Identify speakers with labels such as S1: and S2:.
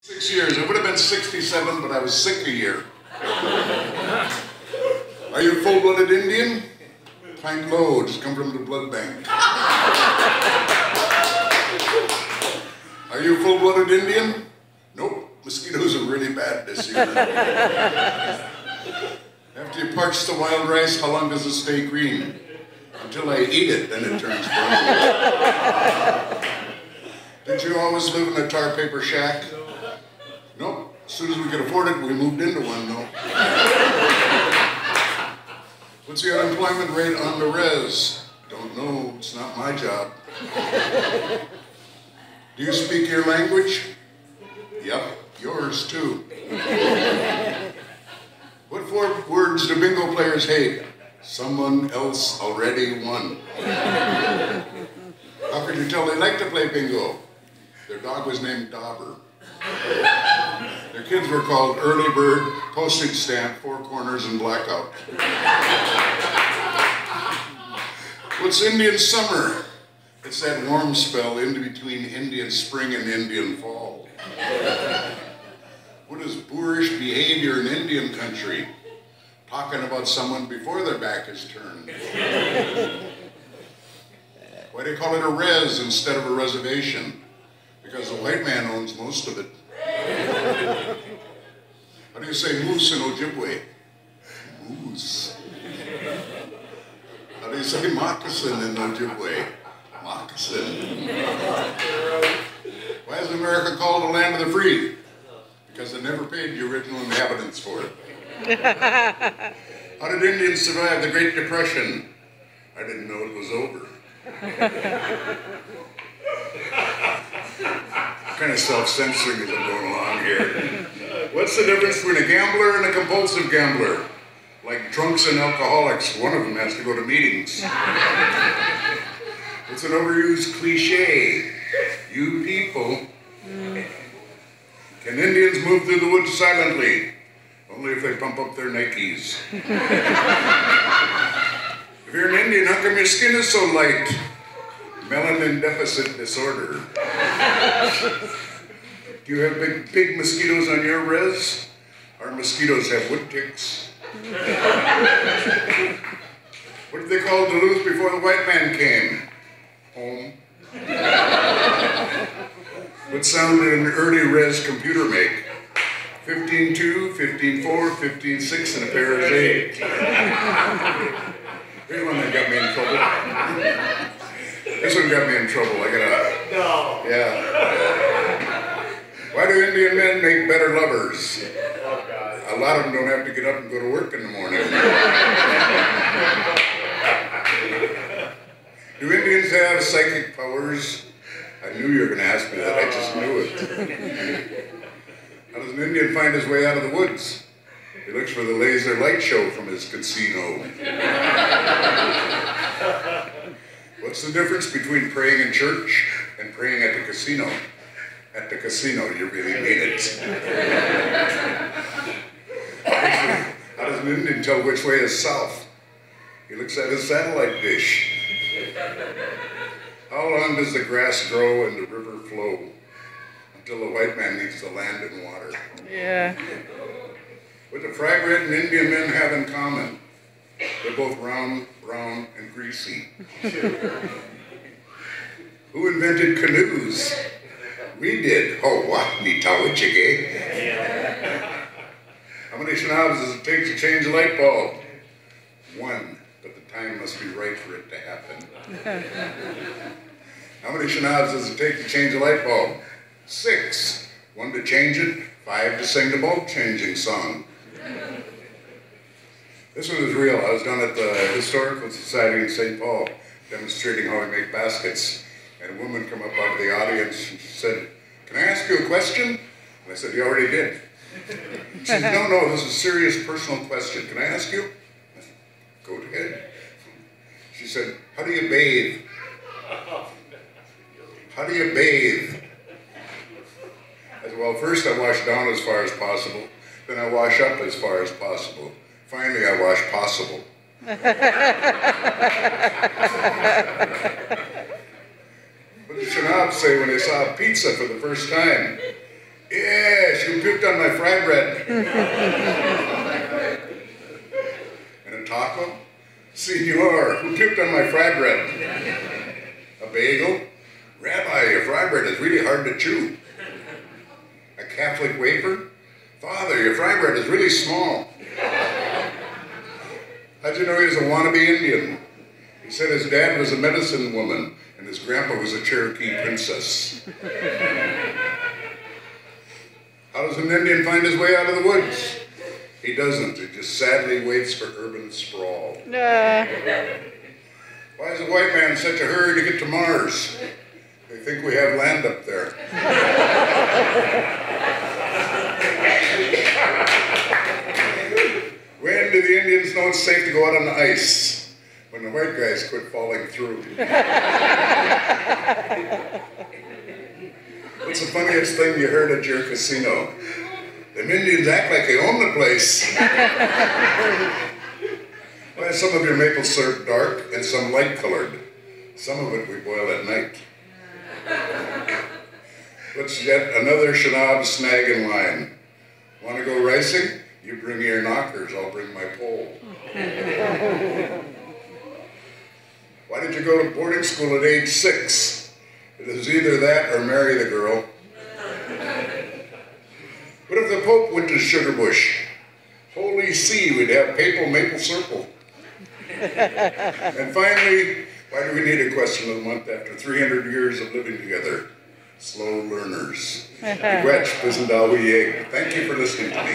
S1: 6 years. It would have been 67, but I was sick a year. Are you a full-blooded Indian? Pint low, just come from the blood bank. Are you a full-blooded Indian? Nope, mosquitoes are really bad this year. After you parch the wild rice, how long does it stay green? Until I eat it, then it turns brown. Did you always live in a tar paper shack? Nope. As soon as we could afford it, we moved into one, though. What's the unemployment rate on the res? Don't know. It's not my job. Do you speak your language? Yep, yours too. What 4 words do bingo players hate? Someone else already won. How could you tell they like to play bingo? Their dog was named Dauber. Their kids were called Early Bird, Postage Stamp, Four Corners, and Blackout. What's Indian summer? It's that warm spell in between Indian spring and Indian fall. What is boorish behavior in Indian country? Talking about someone before their back is turned. Why do you call it a res instead of a reservation? Because the white man owns most of it. How do you say moose in Ojibwe? Moose. How do you say moccasin in Ojibwe? Moccasin. Why is America called the land of the free? Because they never paid the original inhabitants for it. How did Indians survive the Great Depression? I didn't know it was over. What kind of self-censoring is going along here? What's the difference between a gambler and a compulsive gambler? Like drunks and alcoholics, one of them has to go to meetings. It's an overused cliche. You people. Can Indians move through the woods silently? Only if they pump up their Nikes. If you're an Indian, how come your skin is so light? Melanin deficit disorder. Do you have big mosquitoes on your res? Our mosquitoes have wood ticks. What did they call Duluth before the white man came? Home. What sound did an early res computer make? 15.2, 15.4, 15.6, and a pair of 8. Here's one that got me in trouble. This one got me in trouble. I gotta. No. Yeah. Why do Indian men make better lovers? Oh, God. A lot of them don't have to get up and go to work in the morning. Do Indians have psychic powers? I knew you were going to ask me that. I just knew it. How does an Indian find his way out of the woods? He looks for the laser light show from his casino. What's the difference between praying in church and praying at the casino? At the casino, you really mean it. How does an Indian tell which way is south? He looks at his satellite dish. How long does the grass grow and the river flow? Until the white man needs the land and water. Yeah. What do fry bread and Indian men have in common? They're both round, brown, and greasy. Who invented canoes? We did. Oh, what? Ni tawachige. How many shenabs does it take to change a light bulb? 1, but the time must be right for it to happen. How many shenabs does it take to change a light bulb? 6. 1 to change it, 5 to sing the bulb changing song. This one is real. I was down at the Historical Society in St. Paul demonstrating how we make baskets. And a woman came up out of the audience and she said, "Can I ask you a question?" And I said, "You already did." She said, No, this is a serious personal question. Can I ask you? I said, "Go ahead." She said, "How do you bathe?" How do you bathe? I said, "Well, first I wash down as far as possible, then I wash up as far as possible. Finally, I wash possible." What did Shenab say when they saw pizza for the first time? Yeah, on my fry bread? And a taco? Senor, who puked on my fry bread? A bagel? Rabbi, your fry bread is really hard to chew. A Catholic wafer? Father, your fry bread is really small. How'd you know he was a wannabe Indian? He said his dad was a medicine woman and his grandpa was a Cherokee princess. How does an Indian find his way out of the woods? He doesn't. He just sadly waits for urban sprawl. Why is a white man in such a hurry to get to Mars? They think we have land up there. When do the Indians know it's safe to go out on the ice? When the white guys quit falling through. What's the funniest thing you heard at your casino? Them Indians act like they own the place. Why is some of your maple syrup dark and some light colored? Some of it we boil at night. What's yet another Chenab snag in line? Want to go ricing? You bring your knockers, I'll bring my pole. Why did you go to boarding school at age 6? It is either that or marry the girl. What if the Pope went to Sugarbush? Holy see, we'd have papal maple circle. And finally, why do we need a question of the month after 300 years of living together? Slow learners. Thank you for listening to me.